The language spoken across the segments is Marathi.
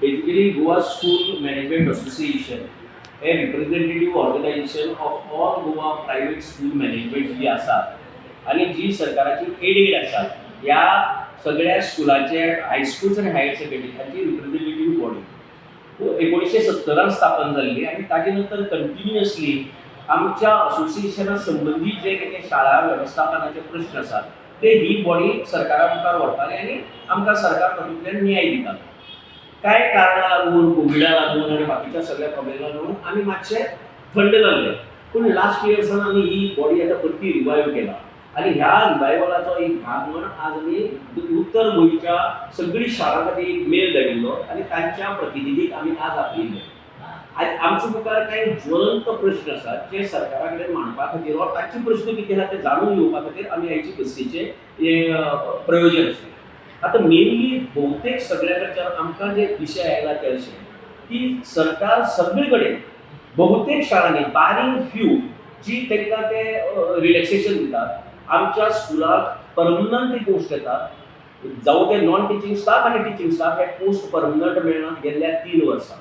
Basically, Goa School Management Association, a representative organization of all Goa private school management जी आसात आणि जी सरकाराची एडेड आसात या सगळ्या स्कुलाचे हायस्कूल्स आणि हायर सेकंडरी हाची रिप्रेझेंटेटिव्ह बॉडी 1970 स्थापन झाली आणि त्याच्यानंतर कंटिन्युअसली आमच्या असोसिएशना संबंधित जे काही शाळा व्यवस्थापनाचे प्रश्न असतात ते ही बॉडी सरकारा मुखार व्हरताली आणि आमकां सरकार तातूंतल्यान न्याय दिता. काय कारणां लागून कोविडा लागून आणि बाकीच्या सगळ्या प्रॉब्लेमां लागून आम्ही मातशे थंड जाल्ले, पूण लास्ट इयर्सान आमी ही बॉडी आता परती रिवायव केला आणि ह्या रिवायवलाचो एक भाग म्हणून आज आमी उत्तर गोंयच्या सगळी शाळां खातीर एक मेल धाडिल्लो आणि तांच्या प्रतिनिधीक आमी आज आपयिल्ले. आज आमच्या मुखार काही ज्वलंत प्रश्न असतात जे सरकारा कडेन मांडपा खातीर वा तांचे प्रश्न कितें आसा ते जाणून घेवपा खातीर आमी ह्याची बसीचे प्रयोजन आसलें. आता मेनली बहुतेक सगळ्याकडच्यान आमकां जे विशय आयला ते अशे की सरकार सगळीकडे बहुतेक शाळांनी बारींग फ्यू जी तांकां ते रिलॅक्सेशन दितात आमच्या स्कुलाक परमनंट पोस्ट येतात जावं ते नॉन टिचींग स्टाफ आणि टिचींग स्टाफ हे पोस्ट परमनंट मेळनात गेल्ल्या 3 वर्सां.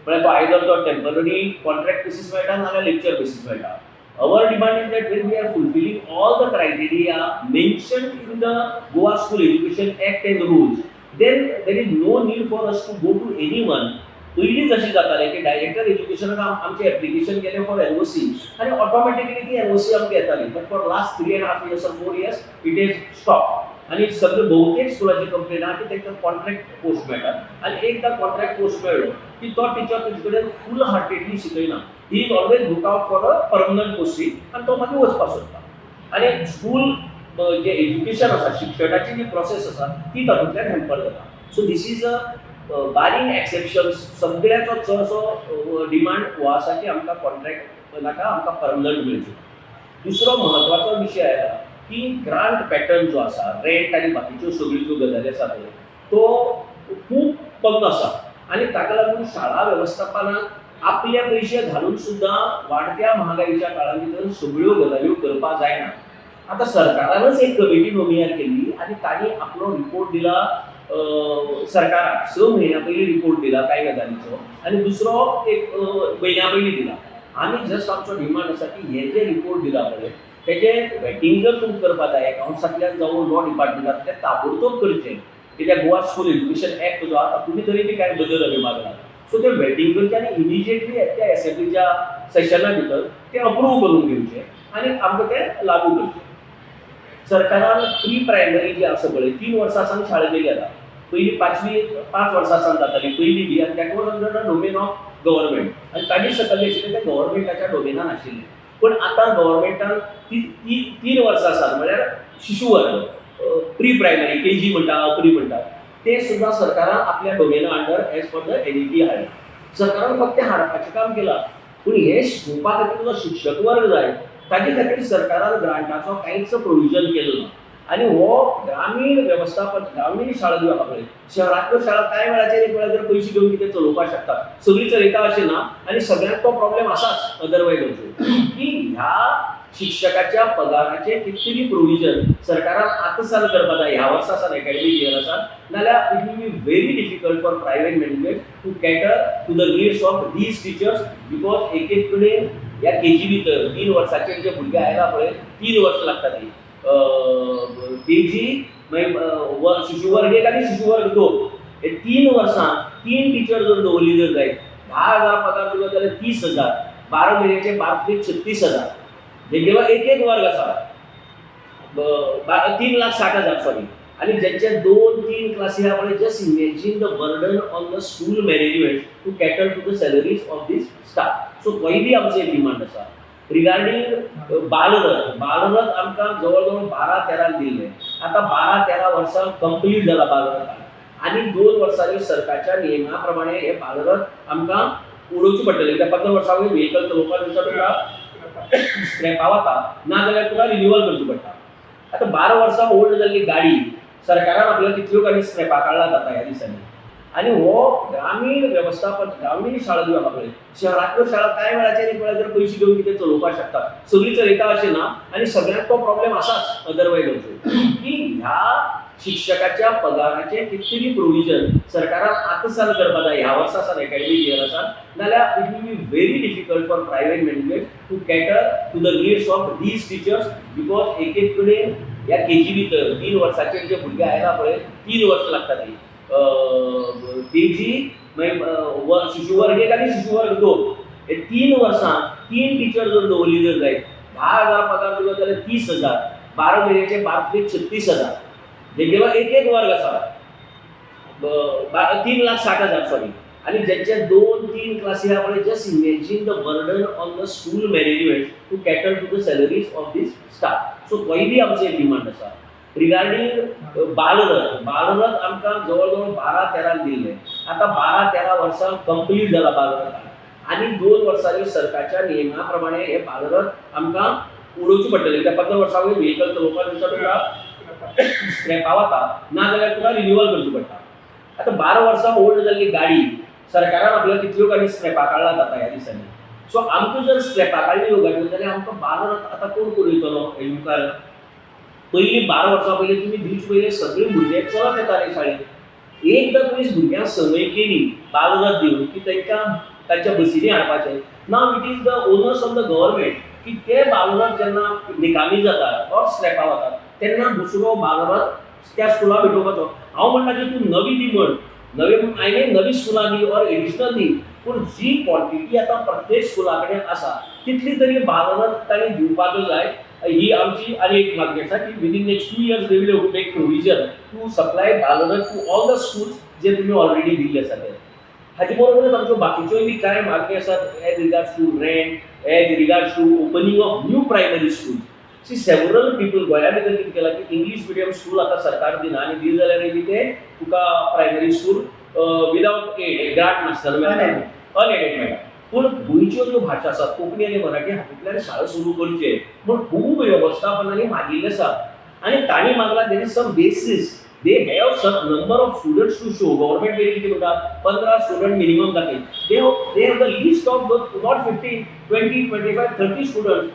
म्हळ्यार तो आयदर तो टेम्पररी कॉन्ट्रॅक्ट बेसीस मेळटा नाल्यार लेक्चर बेसीस मेळटा. Our demand is that when we are fulfilling all the criteria mentioned in the Goa School Education Act and rules, then there is no need for us to go to anyone. पहिलीच अशी जाताले की डायरेक्टर एज्युकेशनाक आमचे एप्लिकेशन केले फॉर एनओसी आणि ऑटोमॅटिकली ती एनओसी आमकां येताली. But for last 3.5 years or 4 years it is stop. आणि सगळे बहुतेक स्कुलाची कंप्लेन आहा की तांकां कॉन्ट्रॅक्ट पोस्ट मेळटात आणि एकदा कॉन्ट्रॅक्ट पोस्ट मेळ्ळो की तो टीचर तुजे कडेन फूल हार्टेडली शिकयना. He is always look out for a permanent posting आणि तो मागीर वचपाक सोदता. आणि स्कूल जे एज्युकेशन आसा शिक्षणाची जी प्रोसेस आसा ती तातूंतल्यान हॅम्पर जाता. So this is a barring exceptions. सगळ्याचो चडसो डिमांड हो आसा की आमकां कॉन्ट्रॅक्ट नाका आमकां परमनंट मेळची. दुसरो म्हत्वाचो विशय आयला की ग्रांट पॅटर्न जो आसा रेंट आणि बाकीच्यो सगळ्यो गजाली आसा तो खूब कमी आसा आणि ताका लागून शाळा वेवस्थापनाक आपले पयशे घालून सुद्दां वाडत्या महागाईच्या काळा भितर सगळ्यो गजाल्यो करपाक जायना. आता सरकारानच एक कमिटी नोमिनेट केली आणि तांणी आपलो रिपोर्ट दिला सरकाराक 6 म्हयन्या पयलीं रिपोर्ट दिला कांय गजालींचो आणि दुसरो एक म्हयन्या पयलीं दिला. आमी जस्ट आमचो डिमांड आसा की हे जे रिपोर्ट दिला पळय तेजे वेटिंग जर तुमी करपाक जाय अकाउंट्सांतल्यान जावं लॉ डिपार्टमेंटांतले ताबडतोब करचें. कित्याक गोवा स्कूल एज्युकेशन एक्ट जो आसा तातूंत तरी बी कांय बदल आमी मागनात. सो ते वेटिंग करचे आनी इमिजिएटली त्या एसेंब्लीच्या सेशना भितर ते अप्रूव करून घेवचे आनी आमकां ते लागू करचे. सरकारान प्री प्रायमरी जी आसा पळय 3 वर्सां सावन शाळा केली आतां. पयलीं 5 वर्सां सावन जाताली पयली बी आनी that was under the domain of government आनी ताजे सकयल आशिल्लें तें गव्हर्मेंटाच्या डोमेनान आशिल्लें. पण आता गव्हर्मेंटान 3 वर्सां आसात म्हळ्यार शिशु वर्ग प्री प्रायमरी केजी म्हणटा प्री म्हणटा ते सुद्दां सरकारान आपल्या डोमेना under as per the NEP हाडले. सरकारान फक्त हाडपाचें काम केलां पूण हे शिकोवपा खातीर जो शिक्षक वर्ग जाय ताचे खातीर सरकारान ग्रांटाचो कांयच प्रोविजन केलो ना. आणि हो ग्रामीण वेवस्थापन ग्रामीण शाळा ज्यो आसा पळय शहरांतल्यो शाळा कांय वेळाचेर एक वेळाचेर पयशे घेवन कितें चलोवपाक शकतात सगळी चलयता अशें ना. आणि सगळ्यांक तो प्रॉब्लेम आसाच अदरवायज की ह्या शिक्षकाच्या पगाराचे कितली प्रोविजन सरकारान आत्मसात करपाक जाय ह्या वर्सा सावन एकाडेमीक इयर आसा नाल्यार it will be very difficult for private management to cater to the needs of these teachers. Because एक कडेन ह्या केजी भितर 3 वर्साचे जे भुरगे आयला पळय 3 वर्सां लागताली. केजी मागीर शिशु वर्ग 1 आनी शिशु वर्ग 2 हे 3 वर्सां 3 टीचर जर दवरली जर जायत 10,000 पगार दिलो जाल्यार 30,000 12 म्हयन्याचे 36,000 जेंगेलो एक वर्ग आसा 3,60,000 सॉरी. आणि ज्यांचे 2-3 क्लासी आहा पळय just imagine the burden on the school management to cater to the salaries of these staff. So तोय बी आमचो एक डिमांड आसा. रिगार्डिंग बालरथ आमकां जवळ जवळ 12-13 दिल्ले. आता 12-13 वर्सां कंप्लीट जाला बालरथ आणि 2 वर्सांनी सरकारच्या नियमा प्रमाणे हे बालरथ आमकां उडोवची पडटले. त्या 15 वर्सां वयर व्हेकल चलोवपाक तुका स्क्रॅपा वता नाजाल्यार तुका रिन्युअल करची पडटा. आता 12 वर्सां ओल्ड जाल्ली गाडी सरकारान आपल्या कितल्यो गाडी स्क्रॅपा काडला जाता ह्या दिसांनी. आणि हो ग्रामीण वेवस्थापन ग्रामीण शाळा ज्यो आसा पळय शहरांतल्यो शाळा कांय वेळाचेर एक वेळाचेर पयशे घेवन कितें चलोवपाक शकतात सगळी चलयता अशें ना. आणि सगळ्यांक तो प्रॉब्लेम आसाच अदरवायज की ह्या शिक्षकाच्या पगाराचे कितली प्रोविजन सरकारान आतां करपाक जाय ह्या वर्सा एकेडमीक इयर आसा नाल्यार it will be very difficult for private management to cater to the needs of these teachers because एक एक कडेन ह्या केजी भितर 3 वर्साचे जे भुरगे आयला पळय 3 वर्सां लागता ती केजी मागीर शिशुवर्ग 1 आनी शिशुवर्ग 2 हे 3 वर्सां 3 टिचर जर दवरली जर जायत 10,000 पगार दिलो जाल्यार 30,000 12 म्हयन्याचे 36,000 जेंगेलो एक वर्ग आसा 3,60,000 सॉरी आणि ज्यांच्या 2-3 क्लासी आहा पळय just imagine the burden on the school management to cater to the salaries of these staff so पयली बी आमचे डिमांड आसा रिगार्डिंग बालरथ आमकां जवळ जवळ 12-13 दिल्ले आता 12-13 वर्सां कंप्लीट जाला बालरथ आणि 2 वर्सांनी सरकारच्या नियमा प्रमाणे हे बालरथ आमकां उडोवची पडटले त्या 15 वर्सां वयर व्हेकल चलोवपाक दिवचा तुका स्क्रॅपा वता ना जाल्यार तुका रिन्यूवल करची पडटा आता 12 वर्सां ओल्ड जाल्ली गाडी सरकारान आपल्याला कितल्यो गाडी स्क्रॅपा काडला जाता ह्या दिसांनी सो आमकां जर स्क्रॅपा काडली ह्यो गाडयो जाल्यार आमकां बालरथ आतां कोण करूयतलो हे मुखार पयलीं 12 वर्सां पयलीं तुमी दिवचे पयलीं सगळे भुरगे चलत येताले शाळेंत एकदां तुमी भुरग्यांक संवय केली बालरथ दिवन की तांकां तांच्या बसींनी हाडपाचें now it is the owners of the government की ते बालरथ जेन्ना निकामी जातात ऑर स्क्रॅपा वतात तेन्ना दुसरो बालरथ त्या स्कुला भेटोवपाचो हांव म्हणटा की तूं नवी दी म्हण नवी हांवें नवी स्कुलां दी ऑर एडिशनल दी पूण जी क्वॉन्टिटी आतां प्रत्येक स्कुला कडेन आसा तितली तरी बालरथ तांणी दिवपाक जाय ही आमची आनी एक मागणी आसा की within next 2 years they will make provision to supply Balrath to all the schools जे तुमी ऑलरेडी दिल्ले आसा ते हाचे बरोबरच आमच्यो बाकीच्योय बी कांय मागणी आसात as regards to rent as regards to opening of new primary school सी सेवरल पीपल गोंया भितर कितें केलां की इंग्लीश मिडियम स्कूल आतां सरकार दिना आनी दी जाल्यार बी ते तुका primary school without aid grant नासतना मेळटा अनएडेड मेळटा पूण गोंयच्यो ज्यो भाशा आसात कोंकणी आनी मराठी हातूंतल्यान शाळा सुरू करचे म्हूण खूब वेवस्थापनांनी मागिल्ले आसा आनी तांणी मागला there is some basis they have some number of students to show government वेरी कितें म्हणटा 15 स्टुडंट मिनिमम जाते they have the list of not 15 20 25 30 students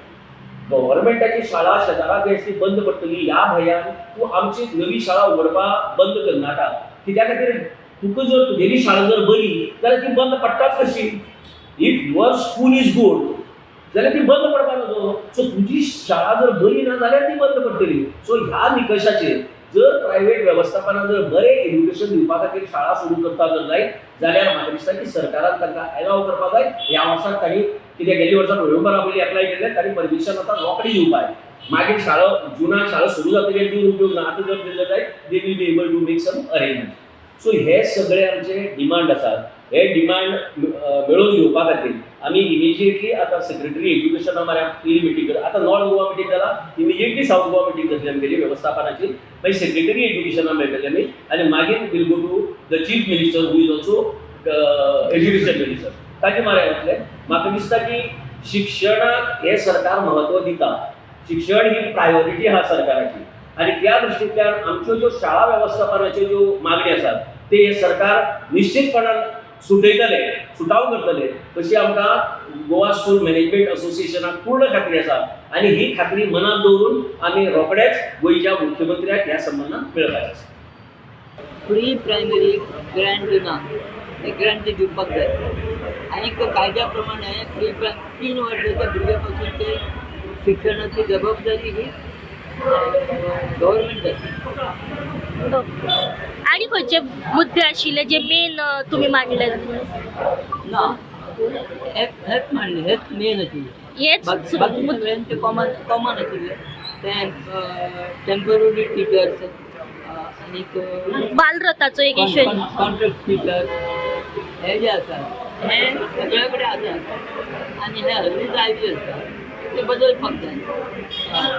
गव्हर्मेंटाची शाळा शेजाराक अशी बंद पडटली ह्या भयान तूं आमची नवी शाळा उगडपाक बंद करनाका कित्या खातीर तुका जर तुगेली शाळा जर बरी जाल्यार ती बंद पडटाच कशी if your school is good जाल्यार ती बंद पडपाक नजो सो तुजी शाळा जर बरी ना जाल्यार ती बंद पडटली सो ह्या निकशाचेर जर प्रायवेट वेवस्थापनान जर बरें एज्युकेशन दिवपा खातीर शाळा सुरू करता जर जायत जाल्यार म्हाका दिसता की सरकारान तांकां एलाव करपाक जाय ह्या वर्साक तांणी कित्याक गेल्ल्या वर्सा नोव्हेंबरा पयलीं एप्लाय केल्लें तांणी परमिशन आतां रोखडी दिवपाक मागीर शाळा जुनाक शाळा सुरू जातकीर दिवन उपयोग ना आतां जर दिल्ले जायत they will be able to make some arrangement so हे सगळे आमचे डिमांड आसात हे डिमांड मेळोवन घेवपा खातीर आमी इमिजिएटली आतां सेक्रेटरी एज्युकेशना म्हळ्यार पयली मिटींग करता आतां नॉर्थ गोवा मिटींग जाला इमिजिएटली सावथ गोवा मिटींग जातली आमगेली वेवस्थापनाची मागीर सेक्रेटरी एज्युकेशना मेळटले आमी आनी मागीर will go to the chief minister who is also education minister ताचे म्हळ्यार वतले म्हाका दिसता की शिक्षणाक हे सरकार महत्व दिता शिक्षण ही प्रायोरिटी आहा सरकाराची आनी त्या दृश्टींतल्यान आमच्यो ज्यो शाळा वेवस्थापनाच्यो ज्यो मागणी आसात ते हे सरकार निश्चितपणान सुटाव करतले तशी आमकां गोवा स्कूल मॅनेजमेंट असोसिएशनाक पूर्ण खात्री आसा आनी ही खात्री मनात दवरून आमी रोखडेच गोंयच्या मुख्यमंत्र्याक ह्या संबंदान मेळपाचे आसा प्री प्रायमरी ग्रँट दिना ते ग्रँट दिवपाक जाय आनी कायद्या प्रमाणे 3 वर्साच्या भुरग्या पासून ते शिक्षणाची जबाबदारी ही गव्हर्मेंट जाता आणि खंयचे मुद्दे आशिल्ले जे मेन तुम्ही मांडले ना हेच मांडले हेच मेन आशिल्ले हेच बाकी सगळ्यांचे ते कॉमन आशिल्ले ते टेम्पररी टिचर्स आनीक बालरथाचो एक इशू कॉन्ट्रॅक्ट टिचर हे जे आसा हे सगळे कडेन आसा आनी हे हल्ली जायते आसता ते बदलपाक जाय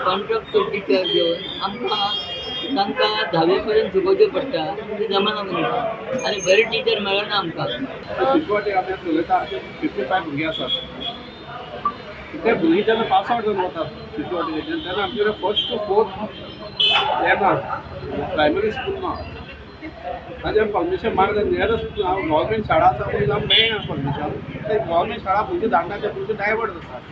कॉन्ट्रॅक्ट टिचर घेवन आमकां तांकां 10वी पर्यंत शिकोवचें पडटा ते जमाना करून आनी बरे टिचर मेळना आमकां शिकवटे आमी उलयता 55 भुरगीं आसात ते भुरगीं जेन्ना पास आवट जावन वतात शिकवटे तेन्ना आमचे कडेन फर्स्ट टू फोर्थ येना प्रायमरी स्कूल ना ताजें परमिशन माग जाय नियरस्ट हांव गव्हर्मेंट शाळा आसा पळय आमकां मेळना परमिशन ते गव्हर्मेंट शाळा भुरगीं धाडटा ते भुरगीं डायवर्ट जातात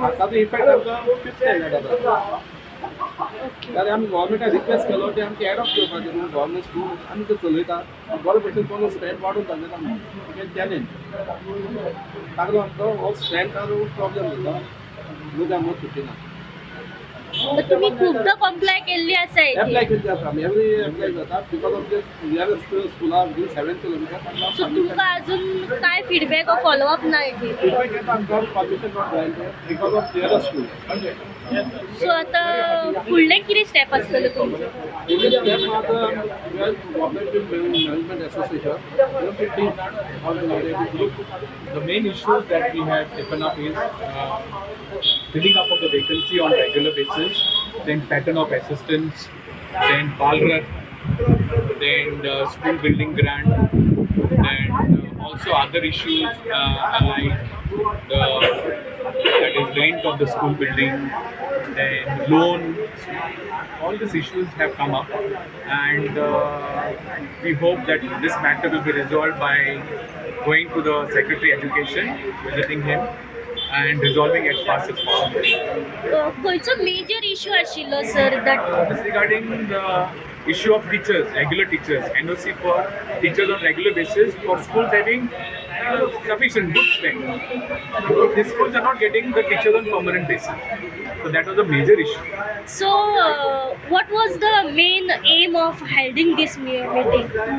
हाताचो इफेक्ट आमकां 5th स्टँडर्डाक जाता जाल्यार आमी गव्हर्मेंटाक रिक्वेस्ट केलो ते आमचे एडॉप्ट करपाचे न्हू गव्हर्मेंट स्कूल आमी ते चलयता बरे भशेन कोण स्ट्रेंथ वाडून घालता आमी चॅलेंज ताका लागून हो स्ट्रेंथान प्रॉब्लेम जाता भुरग्यांक मत सुटिना तुम्ही खूपदा कॉम्प्लाय केल्ली आसा एप्लाय हेची केली आसा आमी एवरी एप्लाय जाता बिकॉज ऑफ दिस नियरस्ट स्कुला 7 किलोमिटर सो तुमकां अजून काय फीडबॅक ऑर फॉलोअप ना हेची फीडबॅक येता आमकां permission not granted because of nearest school so आता फुडलें कितें स्टेप आसतलें तुमचें Only step are the cooperative management association. The main issues that we have taken up is filling up of the vacancy on regular basis, then pattern of assistance, then Balrat, then the school building grant, and also other issues like that is rent of the school building, then loan. All these issues have come up, and we hope that this matter will be resolved by going to the Secretary Education, visiting him, and resolving as fast as possible. खंयचो मेजर इश्यू आशिल्लो sir that This regarding the issue of teachers, regular teachers, NOC for teachers on regular basis for schools having sufficient good strength. The schools are not getting the teachers on permanent basis. So that was a major issue. So what was the main aim of holding this meeting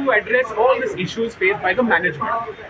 To address all these issues faced by the management.